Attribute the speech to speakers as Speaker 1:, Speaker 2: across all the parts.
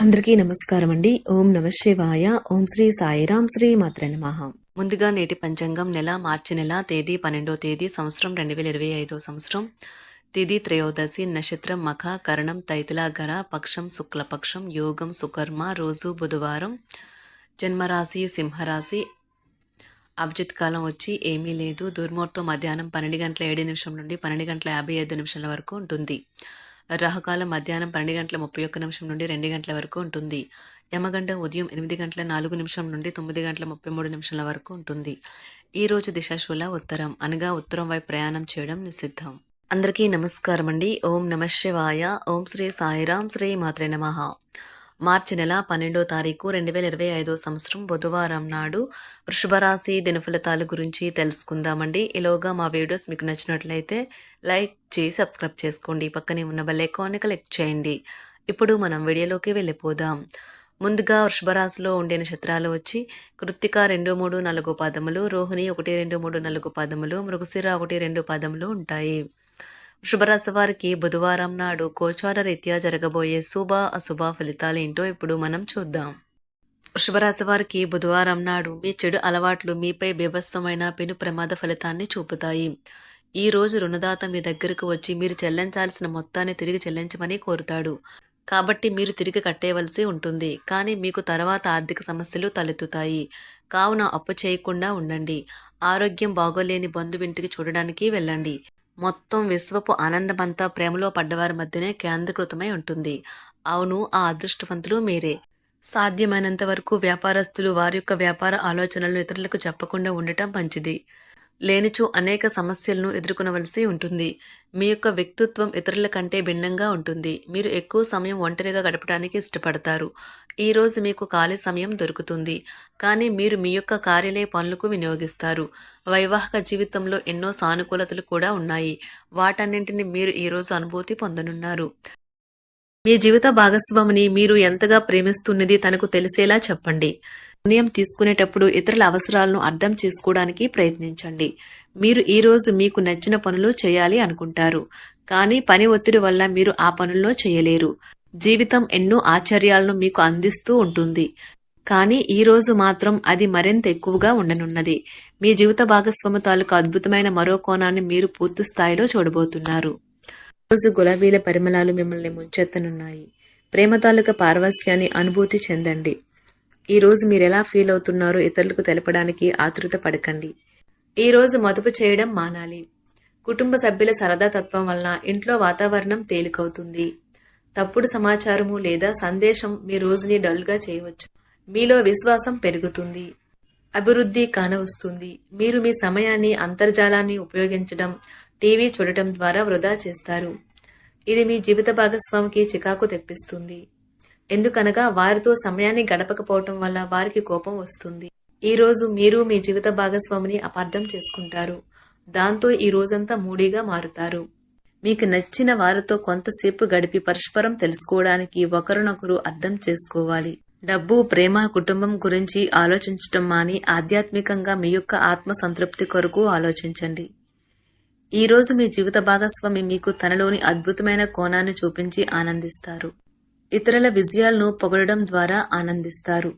Speaker 1: అందరికీ నమస్కారం అండి. ఓం నమ శివాయ. ఓం శ్రీ సాయిరాం. శ్రీ మాత్రే నమః.
Speaker 2: ముందుగా నేటి పంచాంగం మార్చి నెల తేదీ 12వ తేదీ సంవత్సరం 2025 సంవత్సరం. తిథి త్రయోదశి, నక్షత్రం మఖ, కరణం తైతుల గర, పక్షం శుక్లపక్షం, యోగం సుకర్మ, రోజు బుధవారం, జన్మరాశి సింహరాశి. అభిజిత్ కాలం వచ్చి ఏమీ లేదు. దుర్ముహూర్తం మధ్యాహ్నం 12:07 నుండి 12:55 వరకు ఉంటుంది. రాహుకాలం మధ్యాహ్నం 12:31 నుండి 2 గంటల వరకు ఉంటుంది. యమగండం ఉదయం 8:04 నుండి 9:33 వరకు ఉంటుంది. ఈ రోజు దిశాశూల ఉత్తరం, అనగా ఉత్తరం వైపు ప్రయాణం చేయడం నిషిద్ధం. అందరికీ నమస్కారం అండి. ఓం నమ శివాయ. ఓం శ్రీ సాయిరాం. శ్రీ మాత్రే నమః. మార్చి నెల 12వ తారీఖు 2025 సంవత్సరం బుధవారం నాడు వృషభ రాశి దినఫలితాల గురించి తెలుసుకుందామండి. ఈలోగా మా వీడియోస్ మీకు నచ్చినట్లయితే లైక్ చేసి సబ్స్క్రైబ్ చేసుకోండి. పక్కనే ఉన్న బెల్ ఐకాన్ని క్లిక్ చేయండి. ఇప్పుడు మనం వీడియోలోకి వెళ్ళిపోదాం. ముందుగా వృషభ రాశిలో ఉండే నక్షత్రాలు వచ్చి కృత్తిక 2, 3, 4 పాదములు, రోహిణి 1, 2, 3, 4 పాదములు, మృగశిర 1, 2 పాదములు ఉంటాయి. వృషభరాశి వారికి బుధవారం నాడు గోచార రీత్యా జరగబోయే శుభ అశుభ ఫలితాలు ఏంటో ఇప్పుడు మనం చూద్దాం. వృషభరాశి వారికి బుధవారం నాడు మీ చెడు అలవాట్లు మీపై బీభత్సమైన పెను ప్రమాద ఫలితాన్ని చూపుతాయి. ఈ రోజు రుణదాత మీ దగ్గరకు వచ్చి మీరు చెల్లించాల్సిన మొత్తాన్ని తిరిగి చెల్లించమని కోరుతాడు. కాబట్టి మీరు తిరిగి కట్టేయవలసి ఉంటుంది. కానీ మీకు తర్వాత ఆర్థిక సమస్యలు తలెత్తుతాయి. కావున అప్పు చేయకుండా ఉండండి. ఆరోగ్యం బాగోలేని బంధువింటికి చూడడానికి వెళ్ళండి. మొత్తం విశ్వపు ఆనందమంతా ప్రేమలో పడ్డవారి మధ్యనే కేంద్రీకృతమై ఉంటుంది. అవును, ఆ అదృష్టవంతులు మీరే. సాధ్యమైనంత వరకు వ్యాపారస్తులు వారి యొక్క వ్యాపార ఆలోచనలను ఇతరులకు చెప్పకుండా ఉండటం మంచిది. లేనిచో అనేక సమస్యలను ఎదుర్కొనవలసి ఉంటుంది. మీ యొక్క వ్యక్తిత్వం ఇతరుల కంటే భిన్నంగా ఉంటుంది. మీరు ఎక్కువ సమయం ఒంటరిగా గడపడానికి ఇష్టపడతారు. ఈరోజు మీకు ఖాళీ సమయం దొరుకుతుంది, కానీ మీరు మీ యొక్క కార్యాలయ పనులకు వినియోగిస్తారు. వైవాహిక జీవితంలో ఎన్నో సానుకూలతలు కూడా ఉన్నాయి. వాటన్నింటినీ మీరు ఈరోజు అనుభూతి పొందనున్నారు. మీ జీవిత భాగస్వామిని మీరు ఎంతగా ప్రేమిస్తున్నది తనకు తెలిసేలా చెప్పండి. నిర్ణయం తీసుకునేటప్పుడు ఇతరుల అవసరాలను అర్థం చేసుకోవడానికి ప్రయత్నించండి. మీరు ఈరోజు మీకు నచ్చిన పనులు చేయాలి అనుకుంటారు, కానీ పని ఒత్తిడి వల్ల మీరు ఆ పనుల్లో చేయలేరు. జీవితం ఎన్నో ఆశ్చర్యాలను మీకు అందిస్తూ ఉంటుంది, కానీ ఈ రోజు మాత్రం అది మరింత ఎక్కువగా ఉండనున్నది. మీ జీవిత భాగస్వామి తాలూకు అద్భుతమైన మరో కోణాన్ని మీరు పూర్తి స్థాయిలో చూడబోతున్నారు. రోజు గులాబీల పరిమళాలు మిమ్మల్ని ముంచెత్తనున్నాయి. ప్రేమ తాలూకా పారవస్యాన్ని అనుభూతి చెందండి. ఈ రోజు మీరు ఎలా ఫీల్ అవుతున్నారో ఇతరులకు తెలపడానికి ఆతృత పడకండి. ఈ రోజు మదుపు చేయడం మానాలి. కుటుంబ సభ్యుల సరదా తత్వం వలన ఇంట్లో వాతావరణం తేలికవుతుంది. తప్పుడు సమాచారము లేదా సందేశం మీ రోజుని డల్గా చేయవచ్చు. మీలో విశ్వాసం పెరుగుతుంది. అభివృద్ధి కానవస్తుంది. మీరు మీ సమయాన్ని అంతర్జాలాన్ని ఉపయోగించడం, టీవీ చూడటం ద్వారా వృధా చేస్తారు. ఇది మీ జీవిత భాగస్వామికి చికాకు తెప్పిస్తుంది. ఎందుకనగా వారితో సమయాన్ని గడపకపోవటం వల్ల వారికి కోపం వస్తుంది. ఈ రోజు మీరు మీ జీవిత భాగస్వామిని అపార్థం చేసుకుంటారు. దాంతో ఈ రోజంతా మూడీగా మారుతారు. మీకు నచ్చిన వారితో కొంతసేపు గడిపి పరస్పరం తెలుసుకోవడానికి ఒకరినొకరు అర్థం చేసుకోవాలి. డబ్బు, ప్రేమ, కుటుంబం గురించి ఆలోచించటం మాని ఆధ్యాత్మికంగా మీ యొక్క ఆత్మ సంతృప్తి కొరకు ఆలోచించండి. ఈ రోజు మీ జీవిత భాగస్వామి మీకు తనలోని అద్భుతమైన కోణాన్ని చూపించి ఆనందిస్తారు. ఇతరుల విజయాలను పొగడడం ద్వారా ఆనందిస్తారు.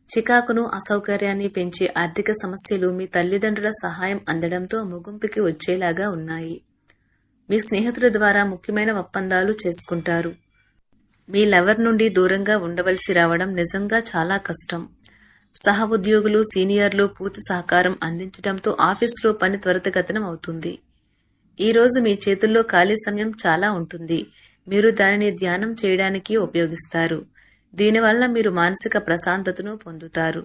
Speaker 2: చికాకును, అసౌకర్యాన్ని పెంచే ఆర్థిక సమస్యలు మీ తల్లిదండ్రుల సహాయం అందడంతో ముగింపుకి వచ్చేలాగా ఉన్నాయి. మీ స్నేహితుల ద్వారా ముఖ్యమైన ఒప్పందాలు చేసుకుంటారు. మీ లవర్ నుండి దూరంగా ఉండవలసి రావడం నిజంగా చాలా కష్టం. సహ ఉద్యోగులు, సీనియర్లు పూర్తి సహకారం అందించడంతో ఆఫీసులో పని త్వరితగతినం అవుతుంది. ఈ రోజు మీ చేతుల్లో ఖాళీ సమయం చాలా ఉంటుంది. మీరు దానిని ధ్యానం చేయడానికి ఉపయోగిస్తారు. దీనివల్ల మీరు మానసిక ప్రశాంతతను పొందుతారు.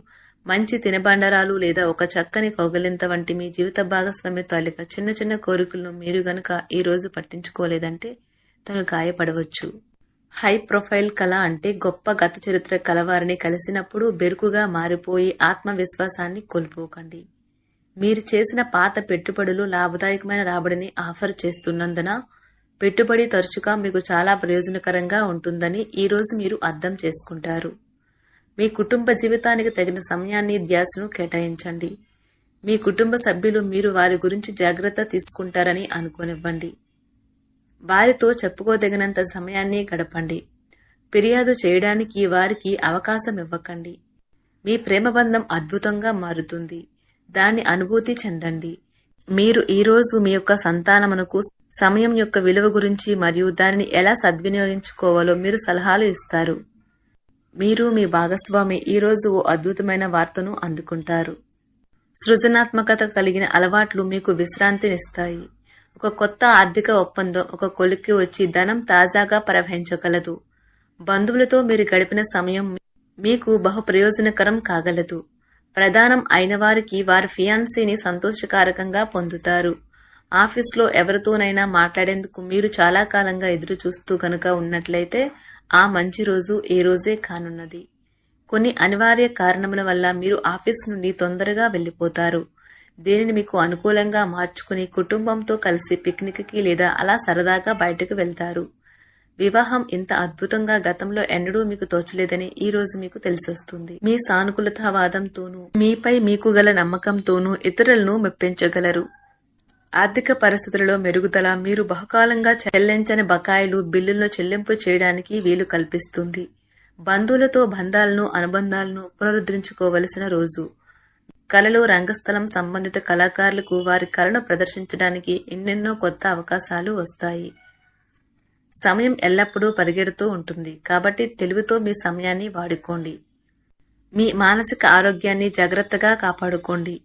Speaker 2: మంచి తినబండరాలు లేదా ఒక చక్కని కౌగిలింత వంటి మీ జీవిత భాగస్వామి తాలూకా చిన్న చిన్న కోరికలను మీరు గనుక ఈ రోజు పట్టించుకోలేదంటే తను గాయపడవచ్చు. హై ప్రొఫైల్ కళ అంటే గొప్ప గత చరిత్ర కలవారిని కలిసినప్పుడు బెరుకుగా మారిపోయి ఆత్మవిశ్వాసాన్ని కోల్పోకండి. మీరు చేసిన పాత పెట్టుబడులు లాభదాయకమైన రాబడిని ఆఫర్ చేస్తున్నందున పెట్టుబడి తరచుగా మీకు చాలా ప్రయోజనకరంగా ఉంటుందని ఈరోజు మీరు అర్థం చేసుకుంటారు. మీ కుటుంబ జీవితానికి తగిన సమయాన్ని, ధ్యాసను కేటాయించండి. మీ కుటుంబ సభ్యులు మీరు వారి గురించి జాగ్రత్త తీసుకుంటారని అనుకోనివ్వండి. వారితో చెప్పుకోదగినంత సమయాన్ని గడపండి.
Speaker 1: ఫిర్యాదు చేయడానికి వారికి అవకాశం ఇవ్వకండి. మీ ప్రేమ బంధం అద్భుతంగా మారుతుంది. దాన్ని అనుభూతి చెందండి. మీరు ఈరోజు మీ యొక్క సంతానమునకు సమయం యొక్క విలువ గురించి మరియు దానిని ఎలా సద్వినియోగించుకోవాలో మీరు సలహాలు ఇస్తారు. మీరు మీ భాగస్వామి ఈరోజు ఓ అద్భుతమైన వార్తను అందుకుంటారు. సృజనాత్మకత కలిగిన అలవాట్లు మీకు విశ్రాంతినిస్తాయి. ఒక కొత్త ఆర్థిక ఒప్పందం ఒక కొలిక్కి వచ్చి ధనం తాజాగా ప్రవహించగలదు. బంధువులతో మీరు గడిపిన సమయం మీకు బహు ప్రయోజనకరం కాగలదు. ప్రధానం అయిన వారికి వారి ఫియాన్సీని సంతోషకారకంగా పొందుతారు. ఆఫీస్లో ఎవరితోనైనా మాట్లాడేందుకు మీరు చాలా కాలంగా ఎదురు చూస్తూ గనుక ఉన్నట్లయితే ఆ మంచి రోజు ఏ రోజే కానున్నది. కొన్ని అనివార్య కారణముల వల్ల మీరు ఆఫీస్ నుండి తొందరగా వెళ్ళిపోతారు. దీనిని మీకు అనుకూలంగా మార్చుకుని కుటుంబంతో కలిసి పిక్నిక్కి లేదా అలా సరదాగా బయటకు వెళ్తారు. వివాహం ఇంత అద్భుతంగా గతంలో ఎన్నడూ మీకు తోచలేదని ఈ రోజు మీకు తెలిసొస్తుంది. మీ సానుకూలతావాదంతోనూ మీపై మీకు గల నమ్మకంతోనూ ఇతరులను మెప్పించగలరు. ఆర్థిక పరిస్థితులలో మెరుగుదల మీరు బహుకాలంగా చెల్లించని బకాయిలు బిల్లులను చెల్లింపు చేయడానికి వీలు కల్పిస్తుంది. బంధువులతో బంధాలను అనుబంధాలను పునరుద్ధరించుకోవలసిన రోజు. కళలు రంగస్థలం సంబంధిత కళాకారులకు వారి కళను ప్రదర్శించడానికి ఎన్నెన్నో కొత్త అవకాశాలు వస్తాయి. సమయం ఎల్లప్పుడూ పరిగెడుతూ ఉంటుంది కాబట్టి తెలివితో మీ సమయాన్ని వాడుకోండి. మీ మానసిక ఆరోగ్యాన్ని జాగ్రత్తగా కాపాడుకోండి.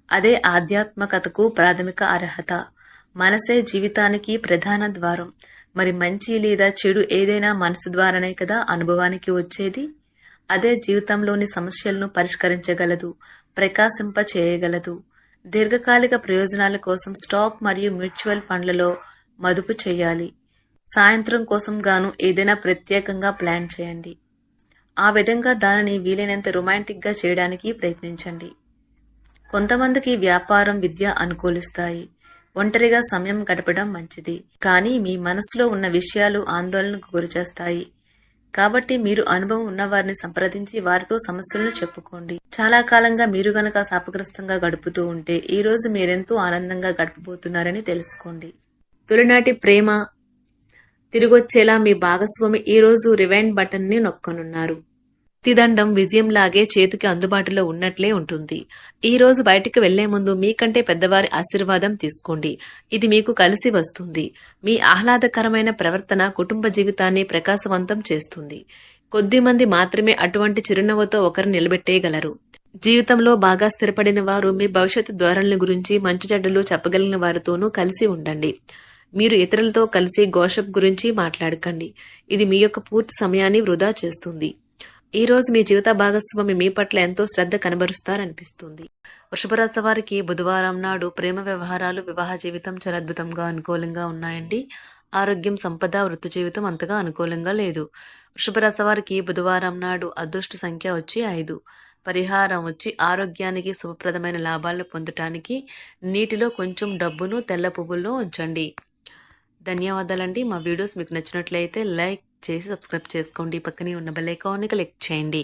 Speaker 1: అదే ఆధ్యాత్మికతకు ప్రాథమిక అర్హత. మనసే జీవితానికి ప్రధాన ద్వారం. మరి మంచి లేదా చెడు ఏదైనా మనసు ద్వారానే కదా అనుభవానికి వచ్చేది. అదే జీవితంలోని సమస్యలను పరిష్కరించగలదు, ప్రకాశింప చేయగలదు. దీర్ఘకాలిక ప్రయోజనాల కోసం స్టాక్ మరియు మ్యూచువల్ ఫండ్లలో మదుపు చేయాలి. సాయంత్రం కోసం గాను ఏదైనా ప్రత్యేకంగా ప్లాన్ చేయండి. ఆ విధంగా దానిని వీలైనంత రొమాంటిక్గా చేయడానికి ప్రయత్నించండి. కొంతమందికి వ్యాపారం, విద్య అనుకూలిస్తాయి. ఒంటరిగా సమయం గడపడం మంచిది. కానీ మీ మనసులో ఉన్న విషయాలు ఆందోళనకు గురిచేస్తాయి. కాబట్టి మీరు అనుభవం ఉన్నవారిని సంప్రదించి వారితో సమస్యలను చెప్పుకోండి. చాలా కాలంగా మీరు గనక శాపగ్రస్తంగా గడుపుతూ ఉంటే ఈ రోజు మీరెంతో ఆనందంగా గడపబోతున్నారని తెలుసుకోండి. తొలినాటి ప్రేమ తిరిగొచ్చేలా మీ భాగస్వామి ఈ రోజు రివైండ్ బటన్ ని నొక్కనున్నారు. ప్రతిదండం విజయంలాగే చేతికి అందుబాటులో ఉన్నట్లే ఉంటుంది. ఈ రోజు బయటికి వెళ్లే ముందు మీకంటే పెద్దవారి ఆశీర్వాదం తీసుకోండి. ఇది మీకు కలిసి వస్తుంది. మీ ఆహ్లాదకరమైన ప్రవర్తన కుటుంబ జీవితాన్ని ప్రకాశవంతం చేస్తుంది. కొద్దిమంది మాత్రమే అటువంటి చిరునవ్వుతో ఒకరు నిలబెట్టేయగలరు. జీవితంలో బాగా స్థిరపడిన వారు మీ భవిష్యత్తు ధోరణుల గురించి మంచి చెడ్డలు చెప్పగలిగిన వారితోనూ కలిసి ఉండండి. మీరు ఇతరులతో కలిసి గోషప్ గురించి మాట్లాడకండి. ఇది మీ యొక్క పూర్తి సమయాన్ని వృధా చేస్తుంది. ఈ రోజు మీ జీవిత భాగస్వామి మీ పట్ల ఎంతో శ్రద్ధ కనబరుస్తారనిపిస్తుంది. వృషభరాశి వారికి బుధవారం నాడు ప్రేమ వ్యవహారాలు, వివాహ జీవితం చాలా అద్భుతంగా అనుకూలంగా ఉన్నాయండి. ఆరోగ్యం, సంపద, వృత్తి జీవితం అంతగా అనుకూలంగా లేదు. వృషభరాశి వారికి బుధవారం నాడు అదృష్ట సంఖ్య వచ్చి 5. పరిహారం వచ్చి ఆరోగ్యానికి శుభప్రదమైన లాభాలను పొందటానికి నీటిలో కొంచెం డబ్బును తెల్ల పువ్వుల్లో ఉంచండి. ధన్యవాదాలండి. మా వీడియోస్ మీకు నచ్చినట్లయితే లైక్ చేసి సబ్స్క్రైబ్ చేసుకోండి. పక్కనే ఉన్న బెల్ ఐకాన్ని క్లిక్ చేయండి.